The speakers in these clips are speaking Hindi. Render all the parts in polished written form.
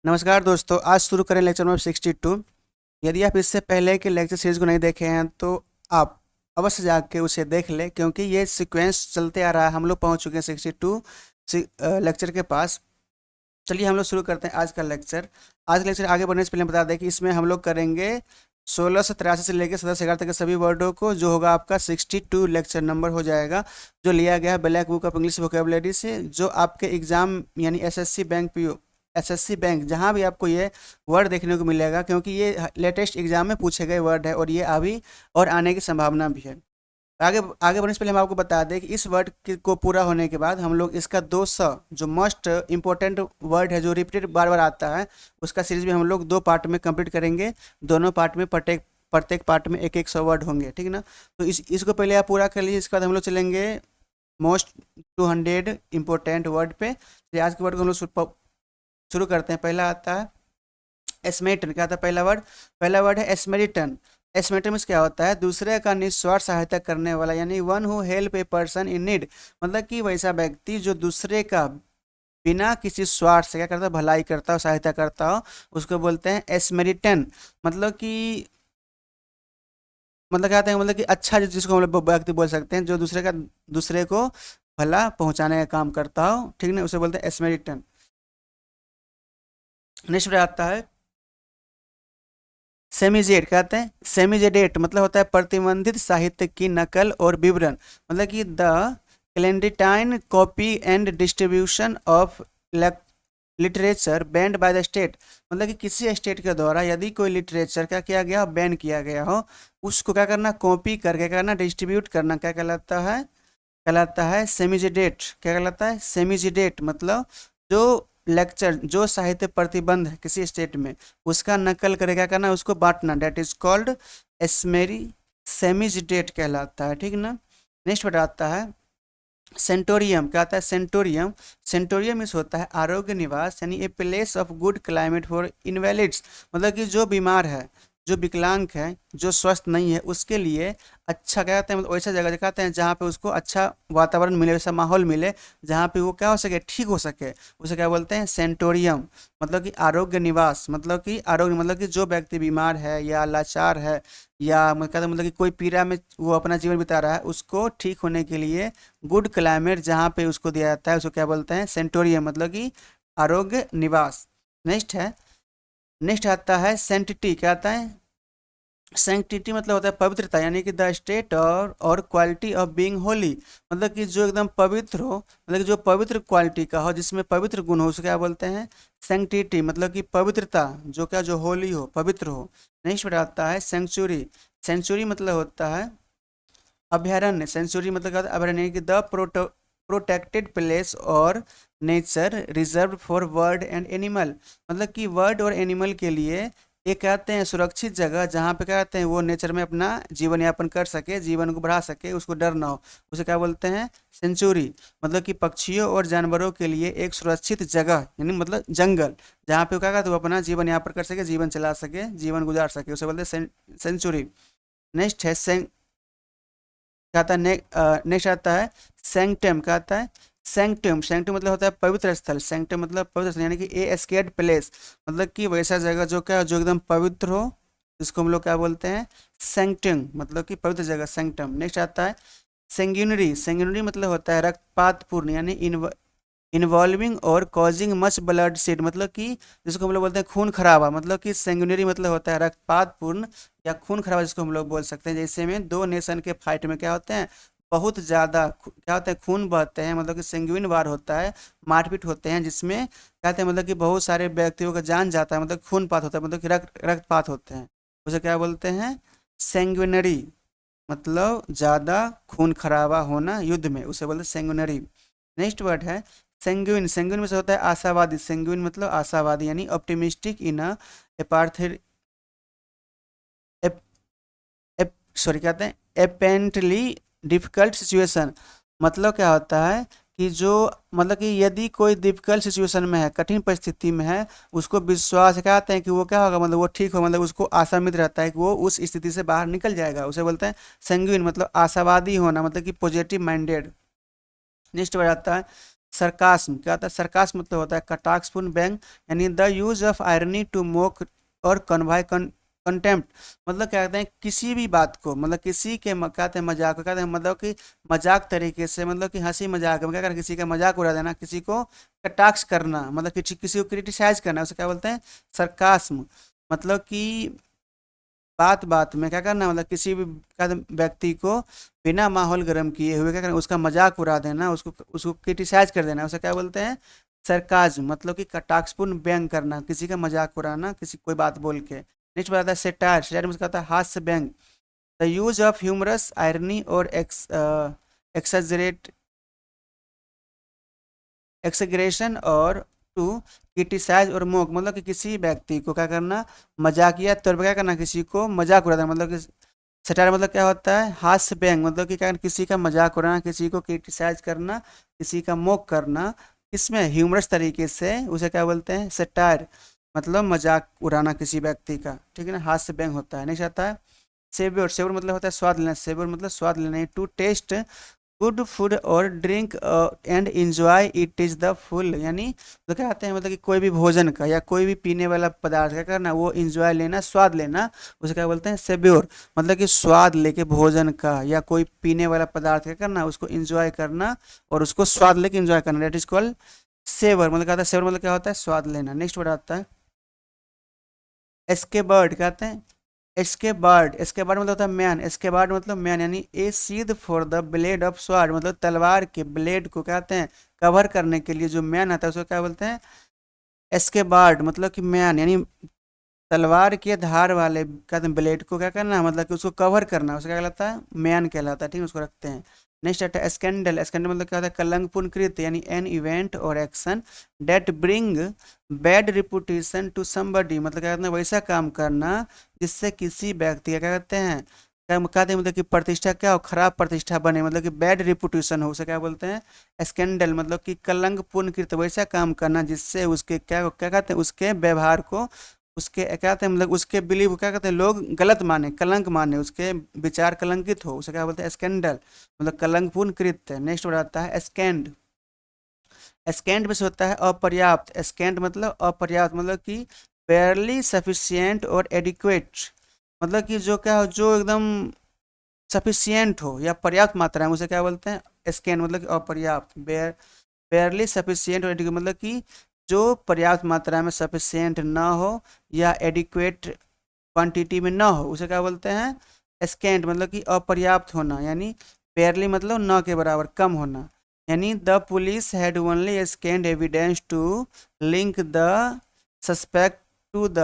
नमस्कार दोस्तों, आज शुरू करें लेक्चर नंबर 62। यदि आप इससे पहले के लेक्चर सीरीज को नहीं देखे हैं तो आप अवश्य जाके उसे देख लें, क्योंकि ये सीक्वेंस चलते आ रहा है। हम लोग पहुंच चुके हैं 62 लेक्चर के पास। चलिए हम लोग शुरू करते हैं आज का लेक्चर। आज का लेक्चर आगे बढ़ने से पहले बता दें कि इसमें हम लोग करेंगे 1683 से लेकर 1711 तक के सभी वर्डों को, जो होगा आपका 62 लेक्चर नंबर हो जाएगा, जो लिया गया है black book of English vocabulary से, जो आपके एग्जाम यानी SSC bank PO, SSC bank, जहाँ भी आपको ये वर्ड देखने को मिलेगा, क्योंकि ये लेटेस्ट एग्जाम में पूछे गए वर्ड है और ये अभी और आने की संभावना भी है। आगे आगे बढ़ने से पहले हम आपको बता दें कि इस वर्ड को पूरा होने के बाद हम लोग इसका 200 जो मोस्ट इंपॉर्टेंट वर्ड है, जो रिपीटेड बार बार आता है, उसका सीरीज भी हम लोग 2 पार्ट में कंप्लीट करेंगे। दोनों पार्ट में प्रत्येक प्रत्येक पार्ट में एक एक 100 वर्ड होंगे, ठीक है ना। तो इसको पहले आप पूरा कर लीजिए, इसके बाद हम लोग चलेंगे मोस्ट 200 इंपॉर्टेंट वर्ड पे। तो आज के वर्ड को हम लोग शुरू करते हैं। पहला आता है एस्मेरिटन। क्या आता है पहला वर्ड है एस्मेरिटन। एस्मेरिटन में क्या होता है? दूसरे का निस्वार्थ सहायता करने वाला, यानी one who help a person in need. मतलब कि वैसा व्यक्ति जो दूसरे का बिना किसी स्वार्थ से क्या करता है, भलाई करता हो, सहायता करता हो, उसको बोलते हैं एस्मेरिटन। मतलब कि क्या होता है, मतलब कि अच्छा, जिसको हम लोग व्यक्ति बोल सकते हैं जो दूसरे को भला पहुंचाने का काम करता हो, ठीक ना, उसे बोलते हैं एस्मेरिटन। नेक्स्ट आता है सेमीजेड। कहते हैं सेमीजेडेट, मतलब होता है प्रतिबंधित साहित्य की नकल और विवरण। मतलब कि the clandestine copy and distribution of literature banned by the state. मतलब कि किसी स्टेट के द्वारा यदि कोई लिटरेचर क्या किया गया, बैन किया गया हो, उसको क्या करना, कॉपी करके करना, डिस्ट्रीब्यूट करना, क्या कहलाता है सेमीजिडेट। क्या कहलाता है? सेमीजिडेट। मतलब जो लेक्चर, जो साहित्य प्रतिबंध है किसी स्टेट में, उसका नकल करके क्या करना, उसको बांटना, डेट इज कॉल्ड एस्मेरी सेमीजिडेट कहलाता है, ठीक ना। नेक्स्ट बताता है सेंटोरियम। क्या आता है? सेंटोरियम। सेंटोरियम इस होता है आरोग्य निवास, यानी a place of good climate for invalids. मतलब कि जो बीमार है, जो विकलांग है, जो स्वस्थ नहीं है, उसके लिए अच्छा, क्या कहते हैं, मतलब वैसा जगह कहते हैं जहाँ पे उसको अच्छा वातावरण मिले, वैसा माहौल मिले, जहाँ पे वो क्या हो सके, ठीक हो सके, उसे क्या बोलते हैं? सेंटोरियम। मतलब कि आरोग्य निवास, मतलब कि आरोग्य, मतलब कि जो व्यक्ति बीमार है या लाचार है, या मतलब कि कोई पीड़ा में वो अपना जीवन बिता रहा है, उसको ठीक होने के लिए गुड क्लाइमेट जहाँ पे उसको दिया जाता है, उसको क्या बोलते हैं? सेंटोरियम, मतलब कि आरोग्य निवास। नेक्स्ट आता है सेंटिटी। क्या आता है? सैंक्टिटी मतलब होता है पवित्रता, यानी कि द स्टेट और क्वालिटी ऑफ बीइंग होली। मतलब कि जो एकदम पवित्र हो, मतलब कि जो पवित्र क्वालिटी का हो, जिसमें पवित्र गुण हो, उसे क्या बोलते हैं? सैंक्टिटी। मतलब कि पवित्रता, जो होली हो, पवित्र हो। नेक्स्ट बताता है सेंचुरी। सेंचुरी मतलब होता है अभयारण्य। सेंचुरी मतलब क्या होता है? अभयारण्य की द प्रोटेक्टेड प्लेस और nature reserve for bird and animal. मतलब कि बर्ड और एनिमल के लिए एक कहते हैं सुरक्षित जगह, जहाँ पे कहते हैं वो नेचर में अपना जीवन यापन कर सके, जीवन को बढ़ा सके, उसको डर ना हो, उसे क्या बोलते हैं? सेंचुरी। मतलब कि पक्षियों और जानवरों के लिए एक सुरक्षित जगह, यानी मतलब जंगल, जहाँ पे वो क्या कहते हैं, वो अपना जीवन यापन कर सके, जीवन चला सके, जीवन गुजार सके, उसे बोलते हैं सेंचुरी। नेक्स्ट है क्या आता है? नेक्स्ट आता है सैंक्टम। क्या आता है? सैंक्टम। सैंक्टम मतलब होता है पवित्र स्थल। सैंक्टम मतलब पवित्र स्थल, यानी कि ए स्केर्ड प्लेस। मतलब कि वैसा जगह जो एकदम पवित्र हो, जिसको हम लोग क्या बोलते हैं? सैंक्टम। मतलब कि पवित्र जगह, सैंक्टम। नेक्स्ट आता है सेंग्यूनरी। सेंग्यूनरी मतलब होता है रक्तपातपूर्ण, यानी इन्वॉल्विंग और कॉजिंग मच ब्लड शेड। मतलब कि जिसको हम लोग बोलते हैं खून खराबा। मतलब कि सेंगुनरी मतलब होता है रक्तपातपूर्ण या खून खराबा, जिसको हम लोग बोल सकते हैं। जैसे में दो नेशन के फाइट में क्या होते हैं, बहुत ज़्यादा क्या होता है, खून बहते हैं, मतलब कि सेंगुइन वार होता है, मारपीट होते हैं, जिसमें कहते हैं मतलब कि बहुत सारे व्यक्तियों का जान जाता है, मतलब खूनपात होता है, मतलब कि रक्तपात होते हैं, उसे क्या बोलते हैं? सेंगुइनरी। मतलब ज़्यादा खून खराबा होना युद्ध में, उसे बोलते हैं सेंगुइनरी। नेक्स्ट वर्ड है सेंगुइन। सेंगुइन में से होता है आशावादी। सेंगुइन मतलब आशावादी, यानी ऑप्टिमिस्टिक इन अ पार्थर सॉरी, कहते हैं अपेरेंटली डिफिकल्ट सिचुएशन। मतलब क्या होता है कि जो, मतलब कि यदि कोई डिफिकल्ट सिचुएशन में है, कठिन परिस्थिति में है, उसको विश्वास कहते हैं कि वो क्या होगा, मतलब वो ठीक हो, मतलब उसको आशामित रहता है कि वो उस स्थिति से बाहर निकल जाएगा, उसे बोलते हैं संगीन। मतलब आशावादी होना, मतलब कि पॉजिटिव माइंडेड। नेक्स्ट वर्ड आता है सरकास्म क्या होता है? सरकास्म मतलब होता है कटाक्षपूर्ण व्यंग, यानी the use of irony to mock और कन्वाई कंटेम्प्ट। मतलब क्या कहते हैं, किसी भी बात को, मतलब किसी के कहते हैं मजाक को, कहते हैं मतलब कि मजाक तरीके से, मतलब कि हंसी मजाक में क्या करना, किसी का मजाक उड़ा देना, किसी को कटाक्ष करना, मतलब किसी को क्रिटिसाइज करना, उसे क्या बोलते हैं? सरकास्म। मतलब कि बात बात में क्या करना, मतलब किसी भी व्यक्ति को बिना माहौल गर्म किए हुए क्या करना, उसका मजाक उड़ा देना, उसको उसको क्रिटिसाइज कर देना, उसे क्या बोलते हैं? सरकाज्म। मतलब कि कटाक्षपूर्ण व्यंग करना, किसी का मजाक उड़ाना, किसी कोई बात बोल के। नेक्स्ट बताता है सेटायर। सेटायर में कहता है हास्य व्यंग, the use of humorous irony और एक्सजरेट एक्सग्रेशन और टू क्रिटिसाइज और मोक। मतलब कि किसी व्यक्ति को क्या करना, मजाकिया तौर पर क्या करना, किसी को मजाक उड़ाना। मतलब कि सटायर मतलब क्या होता है? हास्य व्यंग। मतलब कि क्या करना, किसी का मजाक उड़ाना, किसी को क्रिटिसाइज करना, किसी का मोक करना, इसमें ह्यूमरस तरीके से, उसे क्या बोलते हैं? सटायर। मतलब मजाक उड़ाना किसी व्यक्ति का, ठीक है ना, हास्य व्यंग होता है। नेक्स्ट आता है सेव्योर। सेव्योर मतलब होता है स्वाद लेना। सेव्योर मतलब स्वाद लेना, टू टेस्ट गुड फूड और drink and enjoy it is the full. यानी तो क्या कहते हैं, मतलब कि कोई भी भोजन का या कोई भी पीने वाला पदार्थ क्या करना, वो इंजॉय लेना, स्वाद लेना, उसे क्या बोलते हैं? सेब्योर। मतलब कि स्वाद लेके भोजन का या कोई पीने वाला पदार्थ क्या करना, उसको इंजॉय करना और उसको स्वाद लेके इंजॉय करना, डेट इज कॉल्ड सेवर। मतलब क्या होता है? सेवर मतलब क्या होता है? स्वाद लेना। नेक्स्ट वर्ड आता है एस्के बर्ड। कहते हैं एस्के बर्ड। एस्के बर्ड मतलब होता है मैन। एस्के बर्ड मतलब मैन, यानी ए सीध for the blade of sword. मतलब तलवार के ब्लेड को कहते हैं कवर करने के लिए जो मैन आता है उसको क्या बोलते हैं? एस्के बर्ड। मतलब कि मैन, यानी तलवार के धार वाले कहते हैं ब्लेड को क्या करना, मतलब कि उसको कवर करना, उसका क्या कहलाता है? मैन कहलाता है, ठीक है, उसको रखते हैं। नेक्स्ट आता है स्कैंडल। स्कैंडल मतलब क्या होता है? कलंकपूर्ण कृत्य, यानी एन इवेंट और action that bring bad reputation to somebody. मतलब क्या कहते हैं? वैसा काम करना जिससे किसी व्यक्ति का क्या कहते हैं, क्या कहते हैं, मतलब कि प्रतिष्ठा क्या हो, खराब प्रतिष्ठा बने, मतलब कि बैड रिपुटेशन हो, उसे क्या बोलते हैं? स्कैंडल। मतलब कि कलंकपूर्ण कृत्य, वैसा काम करना जिससे उसके क्या क्या कहते हैं, उसके व्यवहार को, उसके क्या कहते हैं, मतलब उसके बिलीव को क्या कहते हैं, लोग गलत माने, कलंक माने, उसके विचार कलंकित हो, उसे क्या बोलते हैं? स्कैंडल। मतलब कलंकपूर्ण कृत्य। नेक्स्ट वर्ड आता है स्कैंड। स्कैंड में से होता है अपर्याप्त। स्कैंड मतलब अपर्याप्त, मतलब कि बेयरली सफिशियंट और एडिक्वेट। मतलब कि जो क्या हो, जो एकदम सफिशियंट हो या पर्याप्त मात्रा में, उसे क्या बोलते हैं? स्कैंड। मतलब कि अपर्याप्त, बेयरली सफिशियंट और एडिक्वेट, मतलब कि जो पर्याप्त मात्रा में सफिशियंट ना हो या एडिक्वेट क्वांटिटी में ना हो, उसे क्या बोलते हैं? स्कैंट। मतलब कि अपर्याप्त होना, यानी बेयरली मतलब न के बराबर, कम होना। यानी the police had only scant evidence to link the suspect to the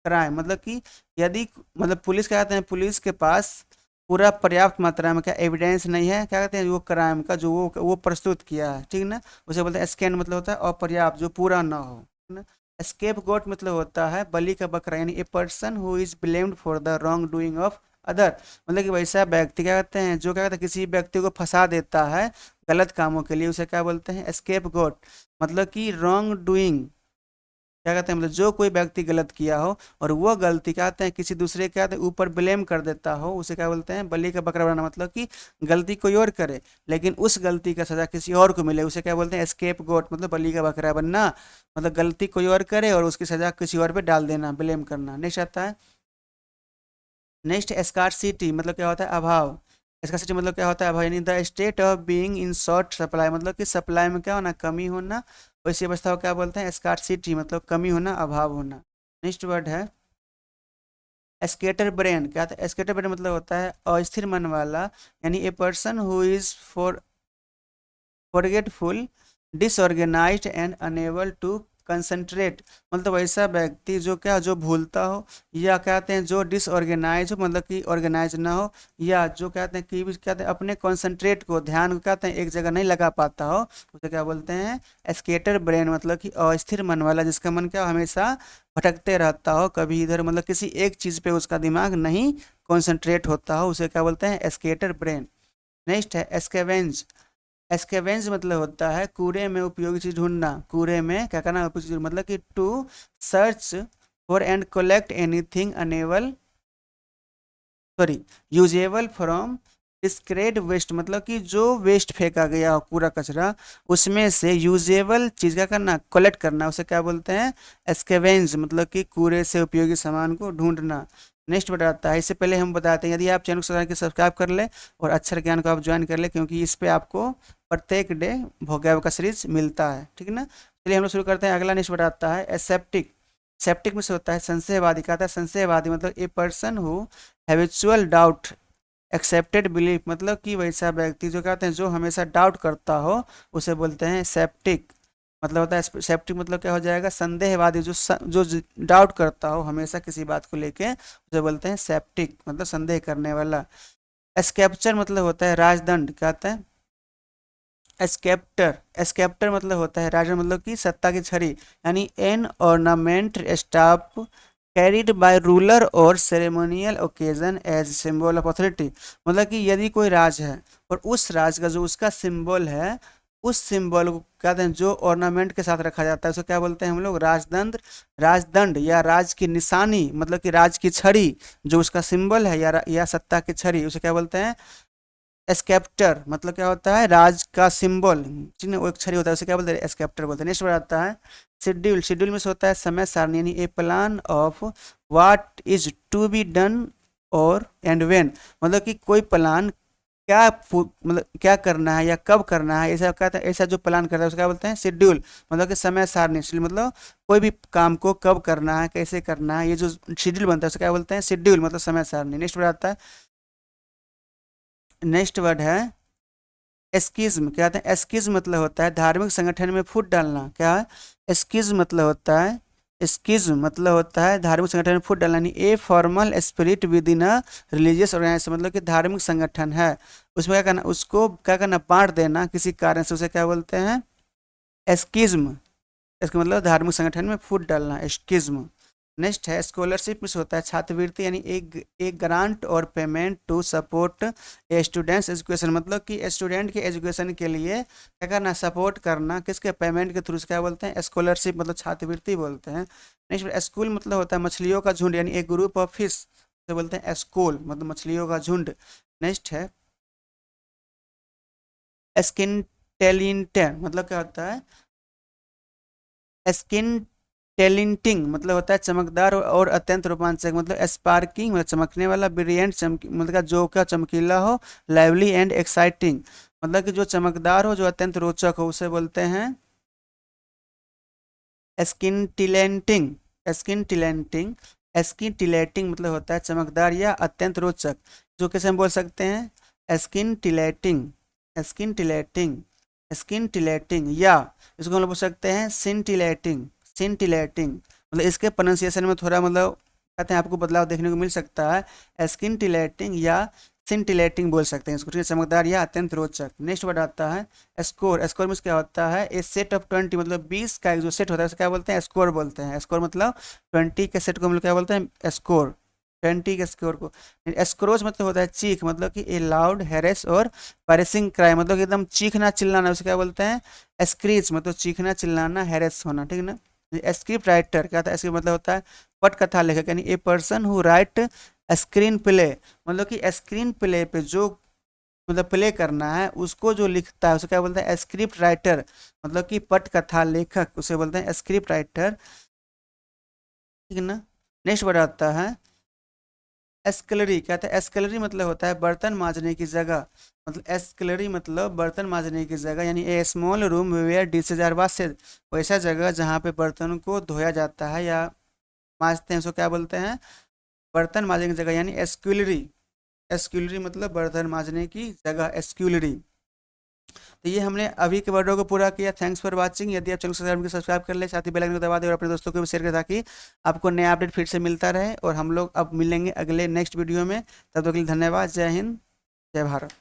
crime. मतलब कि यदि, मतलब पुलिस क्या कहते हैं, पुलिस के पास पूरा पर्याप्त मात्रा में क्या एविडेंस नहीं है, क्या कहते हैं, वो क्राइम का जो वो प्रस्तुत किया है, ठीक ना, उसे बोलते हैं स्कैंड। मतलब होता है अपर्याप्त, जो पूरा ना हो, है ना। स्केप गोट मतलब होता है बलि का बकरा, यानी a person who is blamed for the wrong doing of other. मतलब कि वैसा व्यक्ति क्या कहते हैं, जो क्या कहते हैं, किसी व्यक्ति को फंसा देता है गलत कामों के लिए, उसे क्या बोलते हैं? स्केप गोट। मतलब कि रॉन्ग डूइंग क्या कहते हैं, मतलब जो कोई व्यक्ति गलत किया हो और वो गलती क्या कहते हैं, किसी दूसरे क्या कहते हैं ऊपर ब्लेम कर देता हो, उसे क्या बोलते हैं? बलि का बकरा बनाना। मतलब कि गलती कोई और करे लेकिन उस गलती का सजा किसी और को मिले, उसे क्या बोलते हैं? स्केप गोट। मतलब बलि का बकरा बनना, मतलब गलती कोई और करे और उसकी सजा किसी और पे डाल देना, ब्लेम करना। नेक्स्ट आता है नेक्स्ट स्कार्सिटी। मतलब क्या होता है? अभाव। स्कार्सिटी मतलब क्या होता है? अभाव, यानी the state of being in short supply. मतलब कि सप्लाई में क्या होना, कमी होना, वैसी अवस्था को क्या बोलते हैं? स्कार्सिटी। मतलब कमी होना, अभाव होना। नेक्स्ट वर्ड है स्केटर ब्रेन। क्या होता है? स्केटर ब्रेन मतलब होता है अस्थिर मन वाला, यानी a person who is forgetful, disorganised and unable to concentrate. मतलब ऐसा व्यक्ति जो क्या, जो भूलता हो, या कहते हैं जो डिसऑर्गेनाइज हो, मतलब कि ऑर्गेनाइज ना हो, या जो कहते हैं कि भी कहते हैं अपने कंसंट्रेट को, ध्यान को कहते हैं एक जगह नहीं लगा पाता हो, उसे क्या बोलते हैं? Scatter brain. मतलब कि अस्थिर मन वाला, जिसका मन क्या हमेशा भटकते रहता हो, कभी इधर, मतलब किसी एक चीज़ पे उसका दिमाग नहीं कॉन्सेंट्रेट होता हो, उसे क्या बोलते हैं? Scatter brain. नेक्स्ट है स्केवेंज। स्कैवेंज मतलब होता है कूड़े में उपयोगी चीज ढूंढना। कूड़े में क्या करना, उपयोगी चीज, मतलब कि to search for and collect anything unable, sorry, usable from discard waste मतलब कि जो वेस्ट फेंका गया हो कूड़ा कचरा उसमें से यूजेबल चीज़ क्या करना, कलेक्ट करना, उसे क्या बोलते हैं, स्कैवेंज मतलब कि कूड़े से उपयोगी सामान को ढूंढना। नेक्स्ट बताता है, इससे पहले हम बताते हैं यदि आप चैनल को सब्सक्राइब कर ले और अक्षर ज्ञान को आप ज्वाइन कर ले, क्योंकि इस पे आपको प्रत्येक डे वोकैब का सीरीज मिलता है, ठीक है ना। चलिए हम लोग शुरू करते हैं। अगला नेक्स्ट बताता है एसेप्टिक। सेप्टिक में से होता है संशयवादी। कहता है संशयवादी मतलब ए person who habitual doubt accepted belief मतलब कि वैसा व्यक्ति जो कहते हैं जो हमेशा डाउट करता हो उसे बोलते हैं सेप्टिक। मतलब होता है सेप्टिक मतलब क्या हो जाएगा, संदेहवादी, जो डाउट करता हो हमेशा किसी बात को लेके उसे बोलते हैं सेप्टिक मतलब संदेह करने वाला। एस्केप्चर मतलब होता है राजदंड। कहता है एस्केप्टर। एस्केप्टर मतलब होता है राजा मतलब कि सत्ता की छड़ी, यानी an ornament staff carried by ruler और ceremonial occasion as symbol of authority. मतलब कि यदि कोई राज है और उस राज का जो उसका सिंबल है उस सिंबल को कहते हैं जो ऑर्नामेंट के साथ रखा जाता है उसको क्या बोलते हैं हम लोग, राजदंड। राजदंड या राज की निशानी मतलब कि राज की छड़ी जो उसका सिंबल है या सत्ता की छड़ी उसे क्या बोलते हैं, एस्केप्टर। मतलब क्या होता है, राज का सिंबल जिन्हें वो एक छड़ी होता है उसे क्या बोलते हैं, एस्केप्टर बोलते हैं। नेक्स्ट आता है शेड्यूल। शेड्यूल में से होता है समय सारणी, यानी a plan of what is to be done और एंड व्हेन। मतलब कि कोई प्लान क्या मतलब क्या करना है या कब करना है, ऐसा कहता है, ऐसा जो प्लान करता है उसको क्या बोलते हैं, शेड्यूल। मतलब कि समय सारणी। मतलब कोई भी काम को कब करना है कैसे करना है, ये जो शेड्यूल बनता है उसको क्या बोलते हैं, शेड्यूल मतलब समय सारणी। नेक्स्ट आता है, नेक्स्ट वर्ड है एस्किज्म। क्या होता है, एस्किज्म मतलब होता है धार्मिक संगठन में फूट डालना। क्या है एस्किज्म मतलब होता है, एस्किज्म मतलब होता है धार्मिक संगठन में फूट डालना, यानी a formal spirit within a religious organisation. मतलब कि धार्मिक संगठन है उसमें क्या करना, उसको क्या करना, बांट देना किसी कारण से, उसे क्या बोलते हैं, एस्किज्म। इसका मतलब धार्मिक संगठन में फूट डालना, एस्किज्म। नेक्स्ट है स्कॉलरशिप में से होता है छात्रवृत्ति, यानी एक ग्रांट और payment to support a student's education. मतलब कि स्टूडेंट के एजुकेशन के लिए क्या करना, सपोर्ट करना, किसके, पेमेंट के थ्रू क्या बोलते हैं, स्कॉलरशिप मतलब छात्रवृत्ति बोलते हैं। नेक्स्ट स्कूल मतलब होता है मछलियों का झुंड, यानी एक ग्रुप ऑफ फिश से बोलते हैं स्कूल मतलब मछलियों का झुंड। नेक्स्ट है स्किन टेलिंटर। मतलब क्या होता है, स्किन टेलिंटिंग मतलब होता है चमकदार और अत्यंत रोमांचक। मतलब स्पार्किंग मतलब चमकने वाला, ब्रिलियंट मतलब जो का चमकीला हो, लाइवली एंड एक्साइटिंग मतलब कि जो चमकदार हो जो अत्यंत रोचक हो उसे बोलते हैं स्किन टिलेंटिंग। स्किन टिलेंटिंग, स्किन टिलेटिंग मतलब होता है चमकदार या अत्यंत रोचक। जो कैसे हम बोल सकते हैं, स्किन टिलेटिंग, स्किन टिलेटिंग, स्किन टिलेटिंग, या इसको हम लोग बोल सकते हैं सिंटिलेटिंग, सिंटिलेटिंग। मतलब इसके प्रोनाउंसिएशन में थोड़ा मतलब कहते हैं आपको बदलाव देखने को मिल सकता है, स्किन टिलेटिंग या सिंटिलेटिंग बोल सकते हैं इसको, ठीक है, चमकदार या अत्यंत रोचक। नेक्स्ट वर्ड आता है स्कोर। स्कोर में क्या होता है, ए सेट ऑफ 20 मतलब 20 का एक जो सेट होता है उसे क्या बोलते हैं, स्कोर बोलते हैं। स्कोर मतलब 20 के सेट को हम लोग क्या बोलते हैं, स्कोर। 20 के स्कोर को। स्क्रोच मतलब होता है चीख, मतलब कि ए लाउड हैरेस और पैरेसिंग क्राई मतलब कि एकदम चीखना चिल्लाना, उसे क्या बोलते हैं, स्क्रीच मतलब चीखना चिल्लाना, हैरेस होना, ठीक है ना। स्क्रिप्ट राइटर क्या होता है, स्क्रिप्ट मतलब होता है पटकथा लेखक, यानी a person who right screen play. मतलब कि स्क्रीन प्ले पे जो मतलब प्ले करना है उसको जो लिखता है उसे क्या बोलते हैं, स्क्रिप्ट राइटर। मतलब कि पटकथा लेखक उसे बोलते हैं स्क्रिप्ट राइटर, ठीक है ना। नेक्स्ट वर्ड आता है एस्कलरी। क्या होता है, एस्कलरी मतलब होता है बर्तन मांजने की जगह। मतलब एस्कलरी मतलब बर्तन मांजने की जगह, यानी a small room where dishes are washed. वैसा जगह जहाँ पे बर्तनों को धोया जाता है या मांजते हैं उसको क्या बोलते हैं, बर्तन मांजने की जगह, यानी एस्क्यूलरी। एस्क्यूलरी मतलब बर्तन मांजने की जगह, एस्क्यूलरी। तो ये हमने अभी के वर्डों को पूरा किया। Thanks for watching. यदि आप चैनल को सब्सक्राइब कर ले, साथ ही बेल आइकन को दबा दें और अपने दोस्तों को भी शेयर करें ताकि आपको नया अपडेट फिर से मिलता रहे। और हम लोग अब मिलेंगे अगले नेक्स्ट वीडियो में, तब तक के लिए धन्यवाद। जय हिंद, जय भारत।